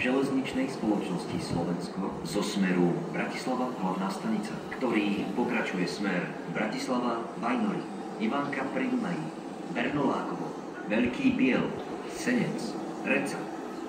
železničnej spoločnosti Slovensko zo smeru Bratislava hlavná stanica, ktorý pokračuje smer Bratislava Vajnory, Ivánka pri Dunaji, Bernolákovo, Veľký Biel, Senec, Reca,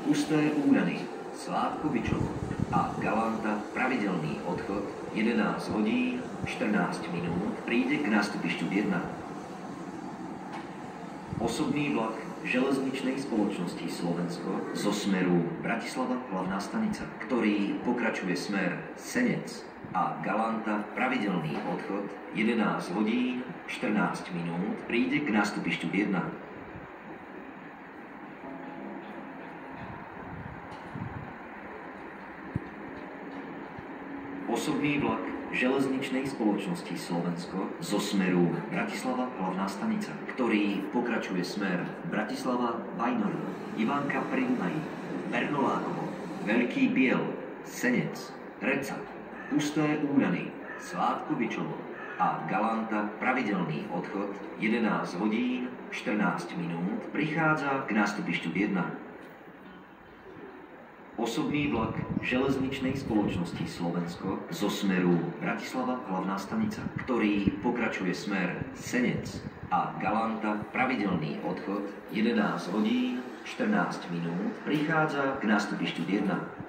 Pusté Úrany, Sládkovičovo a Galanta pravidelný odchod 11 hodín 14 minút príde k nástupišťu 1. Osobný vlak železničnej spoločnosti Slovensko zo smeru Bratislava hlavná stanica, ktorý pokračuje smer Senec a Galanta pravidelný odchod 11 hodín 14 minút príde k nástupišťu 1. Osobný vlak železničnej spoločnosti Slovensko zo smeru Bratislava hlavná stanica, ktorý pokračuje smer Bratislava Vajnory, Ivánka pri Dunaji, Bernolákovo, Veľký Biel, Senec, Reca, Pusté Úrany, Sládkovičovo a Galanta pravidelný odchod 11 hodín 14 minút prichádza k nástupišťu 1. Osobný vlak železničnej spoločnosti Slovensko zo smeru Bratislava hlavná stanica, ktorý pokračuje smer Senec a Galanta pravidelný odchod 11 hodín 14 minút prichádza k nástupišťu 1.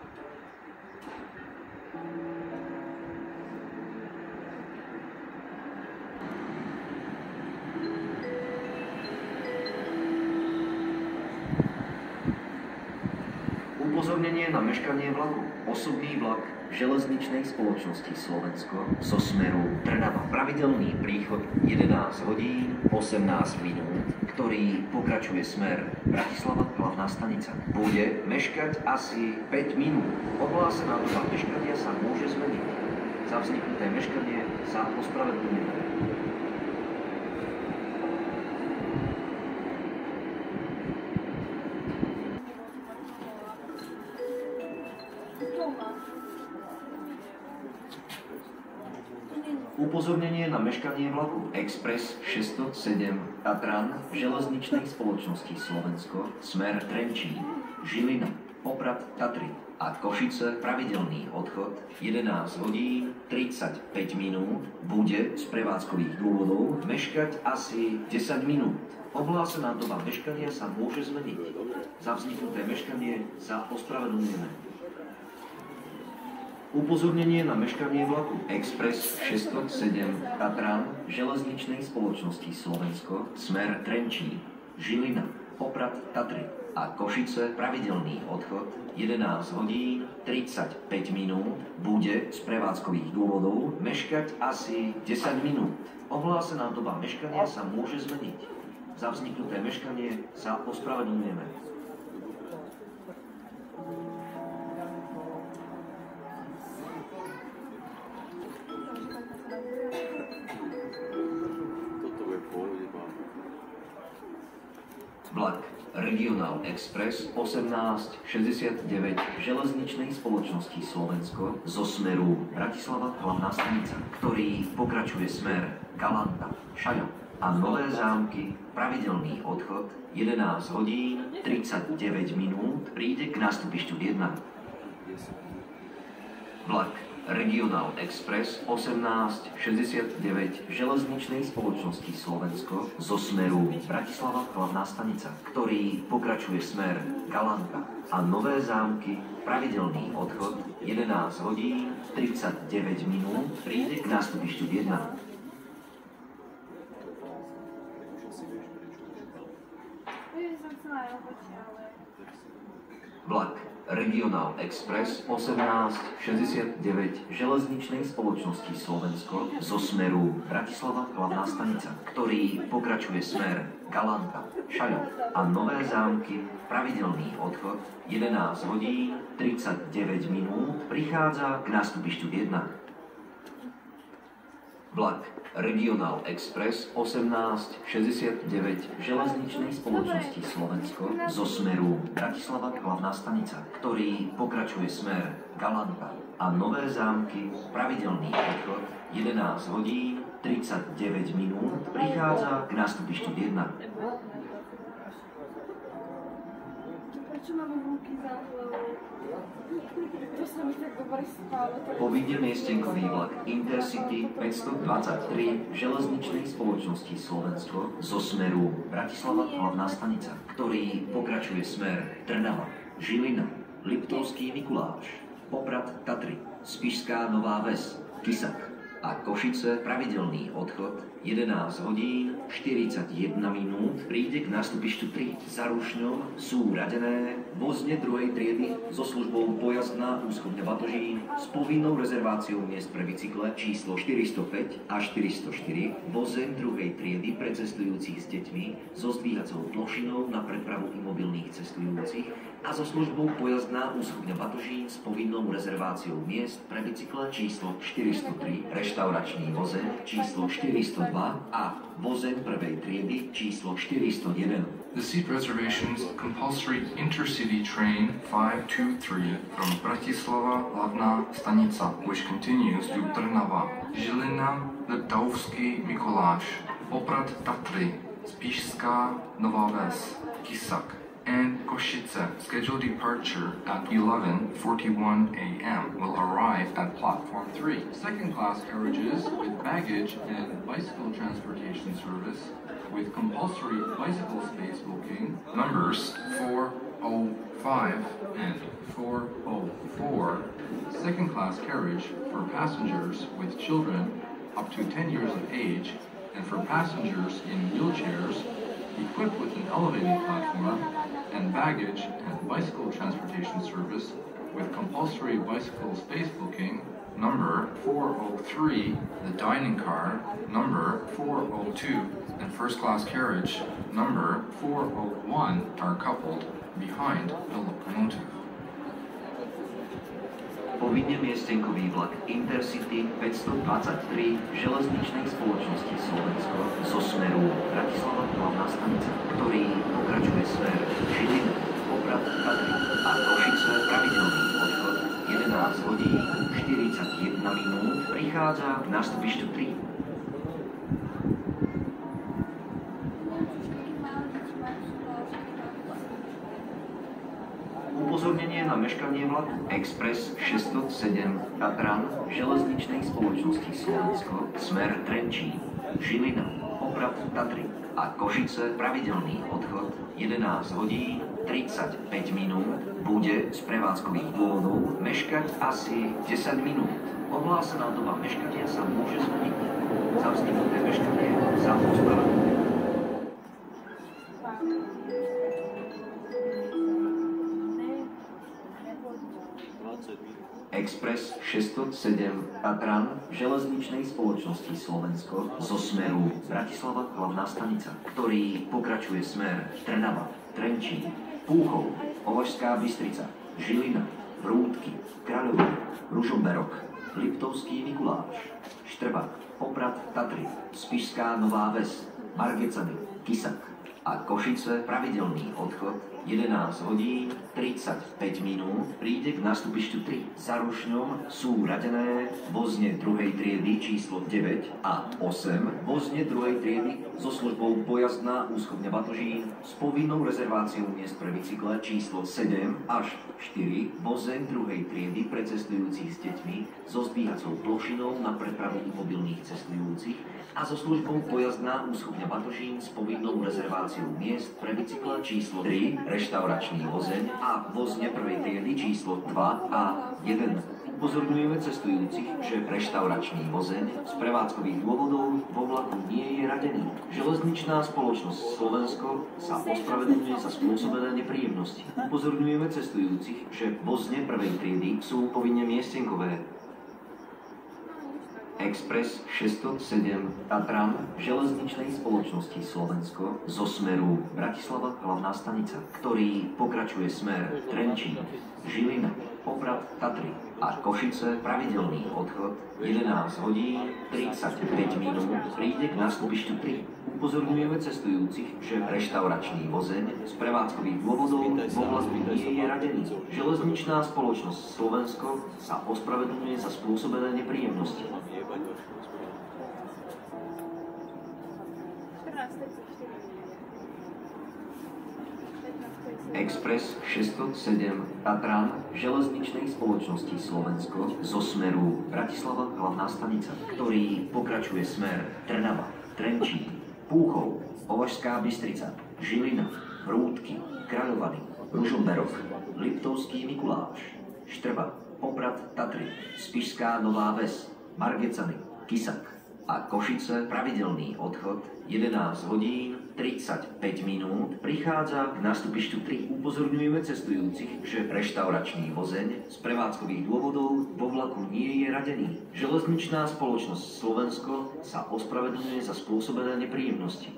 Upozornenie na meškanie vlaku. Osobný vlak železničnej spoločnosti Slovensko zo smeru Trnava. Pravidelný príchod 11 hodín 18 minút, ktorý pokračuje smer Bratislava hlavná stanica. Bude meškať asi 5 minút. Ohlásená doba meškania sa môže zmeniť. Za vzniknuté meškanie sa ospravedlňujeme. Upozornenie na meškanie vlaku Express 607 Tatran železničnej spoločnosti Slovensko smer Trenčín, Žilina, Poprad Tatry a Košice pravidelný odchod 11 hodín 35 minút bude z prevádzkových dôvodov meškať asi 10 minút. Ohlásená doba meškania sa môže zmeniť. Za vzniknuté meškanie sa ospravedlňujeme. Upozornenie na meškanie vlaku Express 607 Tatran železničnej spoločnosti Slovensko smer Trenčín, Žilina, Poprad Tatry a Košice pravidelný odchod 11 hodín 35 minút bude z prevádzkových dôvodov meškať asi 10 minút. Ohlásená doba meškania sa môže zmeniť. Za vzniknuté meškanie sa ospravedlňujeme. Vlak Regional Express 1869 železničnej spoločnosti Slovensko zo smeru Bratislava hlavná stanica, ktorý pokračuje smer Galanta, Šaľo a Nové Zámky pravidelný odchod 11 hodín 39 minút príde k nástupišťu 1. Vlak Regional Express 1869 železničnej spoločnosti Slovensko zo smeru Bratislava hlavná stanica, ktorý pokračuje smer Galanta a Nové Zámky pravidelný odchod 11 hodín 39 minút príde k nástupišťu 1. Vlak Regional Express 1869 železničnej spoločnosti Slovensko zo smeru Bratislava hlavná stanica, ktorý pokračuje smer Galanta, Šaľo a Nové Zámky pravidelný odchod 11 hodín 39 minút prichádza k nástupišťu 1. Vlak Regional Express 1869 železničnej spoločnosti Slovensko zo smeru Bratislava hlavná stanica, ktorý pokračuje smer Galanta a Nové Zámky pravidelný odchod 11 hodín 39 minút prichádza k nástupišťu 1. Prečo máme vlúky za hlavou? To sa mi tak dobre spálo. Povíde miestenkový vlak Intercity 523 železničnej spoločnosti Slovensko zo smeru Bratislava hlavná stanica, ktorý pokračuje smer Trnava, Žilina, Liptovský Mikuláš, Poprad Tatry, Spišská Nová Ves, Kisak a Košice pravidelný odchod 11 hodín 41 minút príde k nástupištu 3. Za rušňom sú radené vozne druhej triedy so službou pojazdná úschodňa Batožín s povinnou rezerváciou miest pre bicykle číslo 405 a 404, vozeň druhej triedy pre cestujúcich s deťmi so zdvíhacou plošinou na prepravu imobilných cestujúcich a so službou pojazdná úschodňa Batožín s povinnou rezerváciou miest pre bicykle číslo 403, reštauračný vozeň číslo 402 a vozeň prvej triedy číslo 401. The seat reservations compulsory intercity train 523 from Bratislava hlavná stanica, which continues to Trnava, Žilina, Liptovský Mikuláš, Poprad Tatry, Spišská Nová Ves, Kisak, and Košice, scheduled departure at 11:41 a.m. will arrive at platform 3. Second-class carriages with baggage and bicycle transportation service with compulsory bicycle space booking numbers 405 and 404. Second-class carriage for passengers with children up to 10 years of age and for passengers in wheelchairs equipped with an elevated platform and baggage and bicycle transportation service with compulsory bicycle space booking number 403, the dining car number 402, and first class carriage number 401 are coupled behind the locomotive. Povinne miestenkový vlak Intercity 523 železničnej spoločnosti Slovensko zo smeru Bratislava hlavná stanica, ktorý pokračuje smer Žilina, Poprad Tatry a Košice pravidelný odchod 11 hodín 41 minút prichádza k nástupištu 3. Upozornenie na meškanie vlaku Express 607 Tatran železničnej spoločnosti Slovensko smer Trenčín, Žilina, Poprad Tatry a Košice pravidelný odchod 11 hodín 35 minút bude z prevádzkových dôvodov meškať asi 10 minút. Ohlásená doba meškania sa môže zmeniť. Za vzniknuté meškanie sa ospravedlňuje. Express 607 Tatran železničnej spoločnosti Slovensko zo smeru Bratislava hlavná stanica, ktorý pokračuje smer Trnava, Trenčín, Púchov, Považská Bystrica, Žilina, Prúdky, Kráľovy, Ružomberok, Liptovský Mikuláš, Štrbák, Poprad Tatry, Spišská Nová Ves, Margecany, Kisak a Košice pravidelný odchod 11 hodín 35 minút príde k nástupištu 3. Za rušňom sú radené vozne druhej triedy číslo 9 a 8, vozne druhej triedy so službou pojazdná úschodňa Batožín s povinnou rezerváciou miest pre bicykle číslo 7 až 4, vozeň druhej triedy pre cestujúcich s deťmi so zdvíhacou plošinou na prepravu mobilných cestujúcich a so službou pojazdná úschodňa Batožín s povinnou rezerváciou miest pre bicykle číslo 3, reštauračný vozeň a vozne prvej triedy číslo 2 a 1. Upozorňujeme cestujúcich, že reštauračný vozeň z prevádzkových dôvodov vo vlaku nie je radený. Železničná spoločnosť Slovensko sa ospravedlňuje za spôsobené nepríjemnosti. Upozorňujeme cestujúcich, že vozne prvej triedy sú povinne miestenkové. Express 607 Tatran železničnej spoločnosti Slovensko zo smeru Bratislava hlavná stanica, ktorý pokračuje smer Trenčín, Žilina, Poprad Tatry a Košice pravidelný odchod 11 hodín 35 minút príde k nástupištu 3. Upozorňujeme cestujúcich, že reštauračný vozeň z prevádzkových dôvodov vo vlaku nie je radený. Železničná spoločnosť Slovensko sa ospravedlňuje za spôsobené nepríjemnosti. Express 607 Tatran železničnej spoločnosti Slovensko zo smeru Bratislava hlavná stanica, ktorý pokračuje smer Trnava, Trenčín, Púchov, Považská Bystrica, Žilina, Hrúdky, Kráľovany, Ružomberok, Liptovský Mikuláš, Štrba, Poprad Tatry, Spišská Nová Ves, Margecany, Kisak a Košice pravidelný odchod 11 hodín 35 minút prichádza k nástupištu 3. Upozorňujeme cestujúcich, že reštauračný vozeň z prevádzkových dôvodov vo vlaku nie je radený. Železničná spoločnosť Slovensko sa ospravedlňuje za spôsobené nepríjemnosti.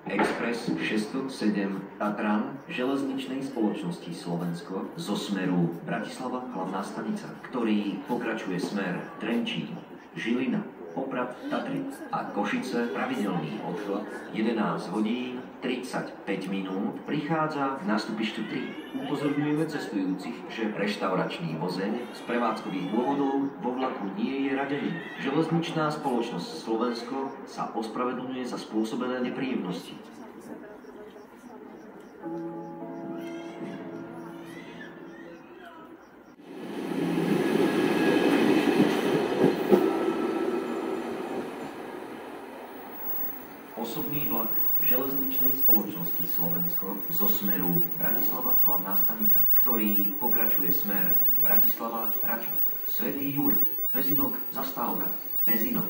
Express 607 Tatran železničnej spoločnosti Slovensko zo smeru Bratislava hlavná stanica, ktorý pokračuje smer Trenčín, Žilina, Poprad Tatry a Košice pravidelný odchod 11 hodín 35 minút prichádza k nástupištu 3. Upozorňujeme cestujúcich, že reštauračný vozeň z prevádzkových dôvodov vo vlaku nie je radený. Železničná spoločnosť Slovensko sa ospravedlňuje za spôsobené nepríjemnosti. Osobný vlak železničnej spoločnosti Slovensko zo smeru Bratislava hlavná stanica, ktorý pokračuje smer Bratislava Rača, Svätý Jur, Pezinok zastávka, Pezinok,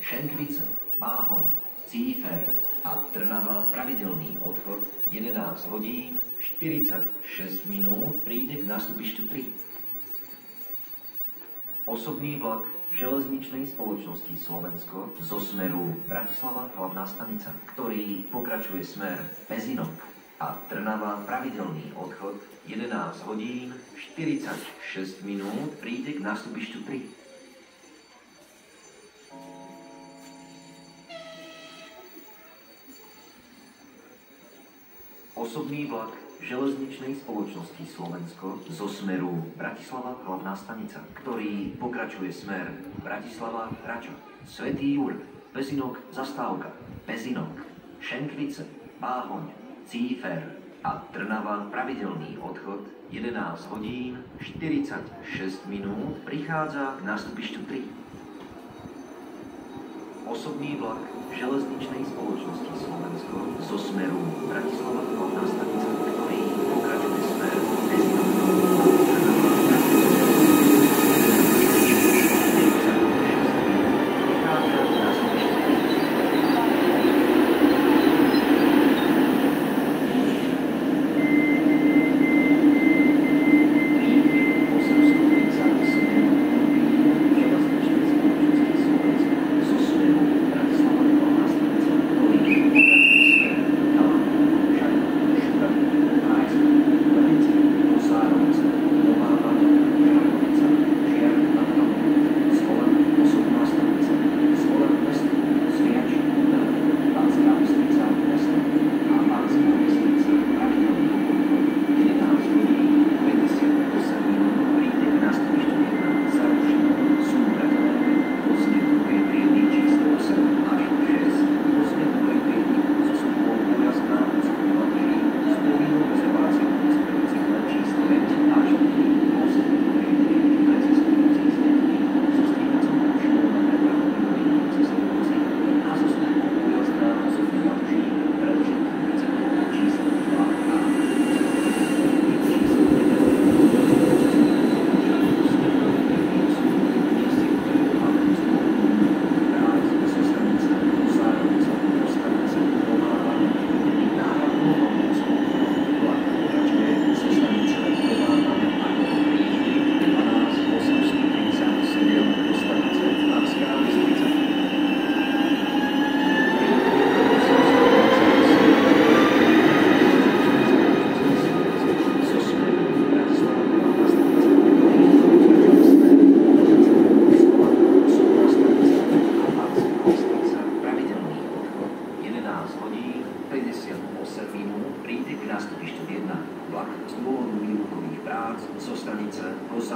Šenkvice, Báhoň, Cífer a Trnava pravidelný odchod 11 hodín 46 minút príde k nástupištu 3. Osobný vlak železničnej spoločnosti Slovensko zo smeru Bratislava hlavná stanica, ktorý pokračuje smer Pezinok a Trnava pravidelný odchod 11 hodín 46 minút príde k nástupištu 3. Osobný vlak železničnej spoločnosti Slovensko zo smeru Bratislava hlavná stanica, ktorý pokračuje smer Bratislava Rača, Svätý Jur, Pezinok zastávka, Pezinok, Šenkvice, Báhoň, Cífer a Trnava pravidelný odchod 11 hodín 46 minút prichádza k nástupištu 3. Osobný vlak železničnej spoločnosti Slovensko zo smeru Bratislava hlavná stanica, ktorý pokračuje smer Pezinok.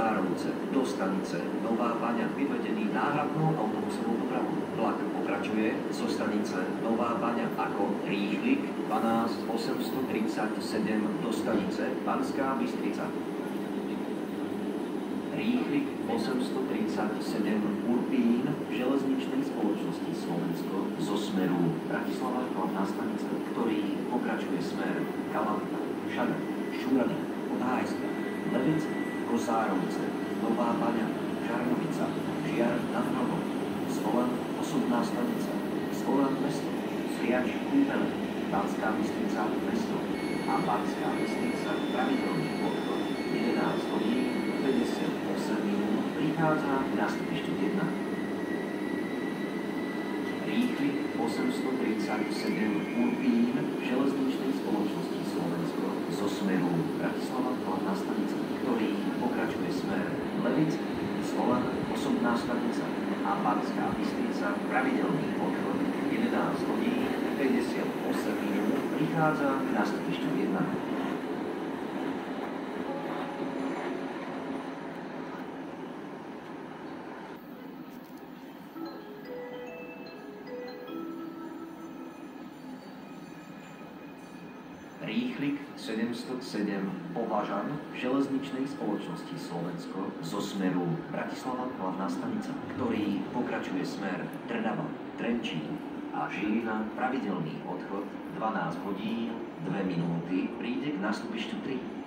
Kozárovce do stanice Nová Baňa vyvedený náhradnou autobusovou dopravou. Vlak pokračuje zo stanice Nová Baňa ako rýchlik 12837 do stanice Banská Bystrica. Rýchlik 837 Urpín železničnej spoločnosti Slovensko zo smeru Bratislava hlavná stanica, ktorý pokračuje smer Galanta, Šada, Šurany, Podhájska, Levice, Kozárovce, Nová Baňa, Žarnovica, Žiar nad Hronom, Zvolen osobná stanica, Zvolen mesto, Sliač, Kúpele, Banská Bystrica mesto a Banská Bystrica pravidelný odchod 11 hodín 58 minút prichádza k nástupišťu 1. Rýchlik 837 Urpín železničnej spoločnosti Slovensko zo smeru Bratislava hlavná stanica, ktorý pokračuje smer Levice, Zvolen osobná stanica a Banská Bystrica pravidelný odchod 11 hodín 58 minút prichádza k nástupišťu 1. Rýchlik 707 Považan železničnej spoločnosti Slovensko zo smeru Bratislava hlavná stanica, ktorý pokračuje smer Trnava, Trenčín a Žilina pravidelný odchod 12 hodín 2 minúty príde k nástupišťu 3.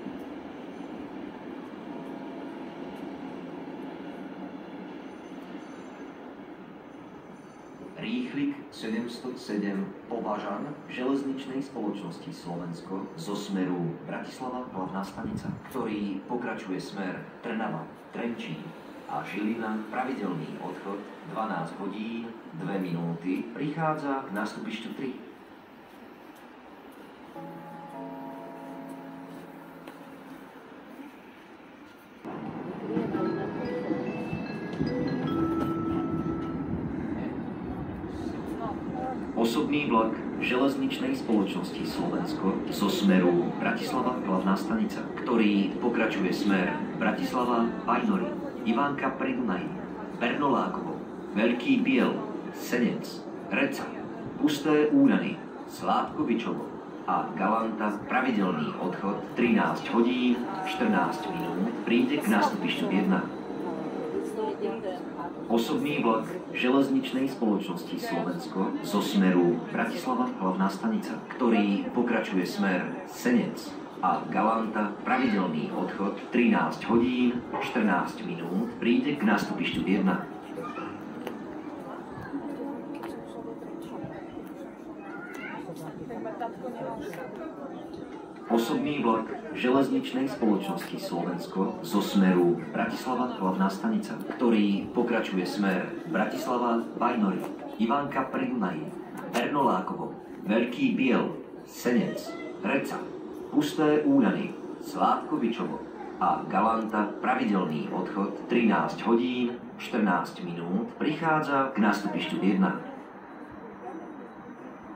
Rýchlik 707 Považan železničnej spoločnosti Slovensko zo smeru Bratislava hlavná stanica, ktorý pokračuje smer Trnava, Trenčín a Žilina pravidelný odchod 12 hodín 2 minúty prichádza k nástupišťu 3. Osobný vlak železničnej spoločnosti Slovensko zo smeru Bratislava hlavná stanica, ktorý pokračuje smer Bratislava, Vajnory, Ivánka pri Dunaji, Bernolákovo, Veľký Biel, Senec, Reca, Pusté Úrany, Sládkovičovo a Galanta pravidelný odchod 13 hodín 14 minút príde k nástupišťu 1. Osobný vlak železničnej spoločnosti Slovensko zo smeru Bratislava hlavná stanica, ktorý pokračuje smer Senec a Galanta pravidelný odchod 13 hodín 14 minút príde k nástupišťu 1. Osobný vlak železničnej spoločnosti Slovensko zo smeru Bratislava hlavná stanica, ktorý pokračuje smer Bratislava, Vajnory, Ivánka pri Dunaji, Bernolákovo, Veľký Biel, Senec, Reca, Pusté Úrany, Sládkovičovo a Galanta pravidelný odchod 13 hodín 14 minút prichádza k nástupišťu 1.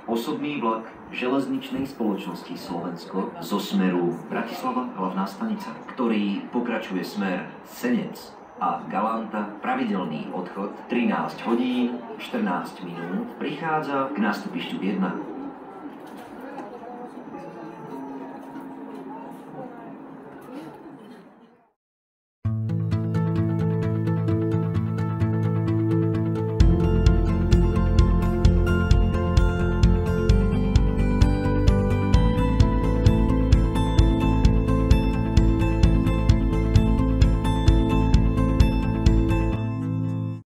Osobný vlak železničnej spoločnosti Slovensko zo smeru Bratislava hlavná stanica, ktorý pokračuje smer Senec a Galanta pravidelný odchod 13 hodín 14 minút prichádza k nástupišťu 1.